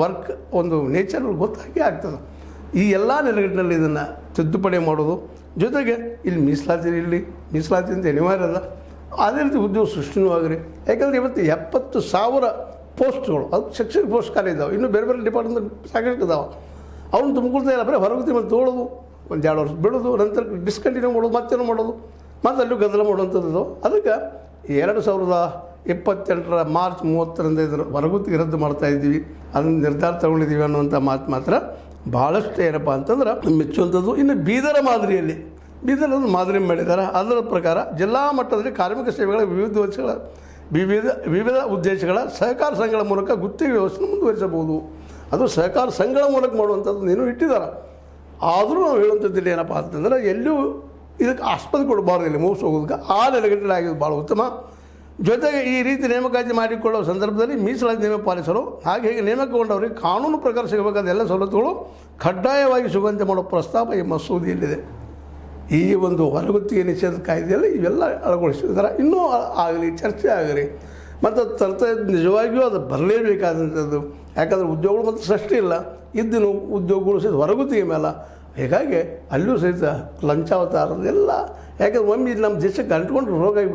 Work ಒಂದು nature ಗೊತ್ತಾಗಿ ಆಗ್ತದೆ. ಈ ಎಲ್ಲ ನೆಲೆಗಟ್ಟಿನಲ್ಲಿ ಇದನ್ನು ತಿದ್ದುಪಡಿ ಮಾಡೋದು, ಜೊತೆಗೆ ಇಲ್ಲಿ ಮೀಸಲಾತಿ ಅಂತ ಅನಿವಾರ್ಯ ಅದ. ಅದೇ ರೀತಿ ಉದ್ಯೋಗ ಸೃಷ್ಟಿನೂ ಆಗಿರಿ. ಯಾಕಂದರೆ ಇವತ್ತು 70,000 ಪೋಸ್ಟ್ಗಳು, ಅದು ಶೈಕ್ಷಣಿಕ ಪೋಸ್ಟ್ ಖಾಲಿ ಇದ್ದಾವೆ. ಇನ್ನೂ ಬೇರೆ ಬೇರೆ ಡಿಪಾರ್ಟ್ಮೆಂಟ್ ಸಾಕಷ್ಟು ಇದ್ದಾವೆ. ಅವ್ನು ತುಂಬಿಕೊಳ್ತಾ ಇಲ್ಲ, ಬರೀ ಹೊರಗುತ್ತಿ ಮೇಲೆ ತೊಗೊಳ್ಳೋದು, ಒಂದು 2 ವರ್ಷ ಬಿಡೋದು, ನಂತರ ಡಿಸ್ಕಂಟಿನ್ಯೂ ಮಾಡೋದು, ಮತ್ತೇನು ಮಾಡೋದು, ಮತ್ತು ಅಲ್ಲೂ ಗದ್ದಲ ಮಾಡುವಂಥದ್ದು. ಅದಕ್ಕೆ 2028 ಮಾರ್ಚ್ 30ರಿಂದ ಇದರ ಹೊರಗುತ್ತಿಗೆ ರದ್ದು ಮಾಡ್ತಾಯಿದ್ದೀವಿ, ಅದನ್ನು ನಿರ್ಧಾರ ತಗೊಂಡಿದ್ದೀವಿ ಅನ್ನುವಂಥ ಮಾತು ಮಾತ್ರ ಭಾಳಷ್ಟು ಏನಪ್ಪ ಅಂತಂದ್ರೆ ಮೆಚ್ಚುವಂಥದ್ದು. ಇನ್ನು ಬೀದರ ಮಾದರಿಯಲ್ಲಿ ಬೀದರನ್ನು ಮಾದರಿ ಮಾಡಿದ್ದಾರೆ. ಅದರ ಪ್ರಕಾರ ಜಿಲ್ಲಾ ಮಟ್ಟದಲ್ಲಿ ಕಾರ್ಮಿಕ ಸೇವೆಗಳ ವಿವಿಧ ಉದ್ದೇಶಗಳ ಸಹಕಾರ ಸಂಘಗಳ ಮೂಲಕ ಗುತ್ತಿಗೆ ವ್ಯವಸ್ಥೆ ಮುಂದುವರಿಸಬಹುದು. ಅದು ಸಹಕಾರ ಸಂಘಗಳ ಮೂಲಕ ಮಾಡುವಂಥದ್ದು ನೀನು ಇಟ್ಟಿದ್ದಾರೆ. ಆದರೂ ನಾವು ಹೇಳುವಂಥದ್ದಿಲ್ಲ ಏನಪ್ಪ ಅಂತಂದ್ರೆ ಎಲ್ಲೂ ಇದಕ್ಕೆ ಆಸ್ಪದ ಕೊಡಬಾರ್ದಿಲ್ಲ, ಮೋಸ ಹೋಗೋದಕ್ಕೆ. ಆ ನೆಲೆಗಟ್ಟಲೆ ಆಗಿದ್ದು ಭಾಳ ಉತ್ತಮ. ಜೊತೆಗೆ ಈ ರೀತಿ ನೇಮಕಾತಿ ಮಾಡಿಕೊಳ್ಳುವ ಸಂದರ್ಭದಲ್ಲಿ ಮೀಸಲಾತಿ ನಿಯಮ ಪಾಲಿಸಲು ಹಾಗೆ ಹೀಗೆ ನೇಮಕಗೊಂಡವರಿಗೆ ಕಾನೂನು ಪ್ರಕಾರ ಸಿಗಬೇಕಾದ ಎಲ್ಲ ಸವಲತ್ತುಗಳು ಕಡ್ಡಾಯವಾಗಿ ಸಿಗುವಂತೆ ಮಾಡೋ ಪ್ರಸ್ತಾಪ ಈ ಮಸೂದೆಯಲ್ಲಿದೆ. ಈ ಒಂದು ಹೊರಗುತ್ತಿಗೆ ನಿಷೇಧ ಕಾಯ್ದೆಯಲ್ಲಿ ಇವೆಲ್ಲ ಅಳವಡಿಸಿದ್ದಾರೆ. ಇನ್ನೂ ಆಗಲಿ, ಚರ್ಚೆ ಆಗಲಿ, ಮತ್ತು ನಿಜವಾಗಿಯೂ ಅದು ಬರಲೇಬೇಕಾದಂಥದ್ದು. ಯಾಕಂದರೆ ಉದ್ಯೋಗಗಳು ಮತ್ತು ಸೃಷ್ಟಿ ಇಲ್ಲ, ಇದ್ದಿನ ಉದ್ಯೋಗಗಳು ಸಹಿತ ಹೊರಗುತ್ತಿಗೆ ಮೇಲೆ. ಹೀಗಾಗಿ ಅಲ್ಲೂ ಸಹಿತ ಲಂಚಾವತಾರದೆಲ್ಲ, ಯಾಕಂದ್ರೆ ಒಮ್ಮೆ ಇದು ನಮ್ಮ ದೇಶಕ್ಕೆ ಅಂಟ್ಕೊಂಡು ರೋಗ ಆಗಿಬಿಟ್ಟು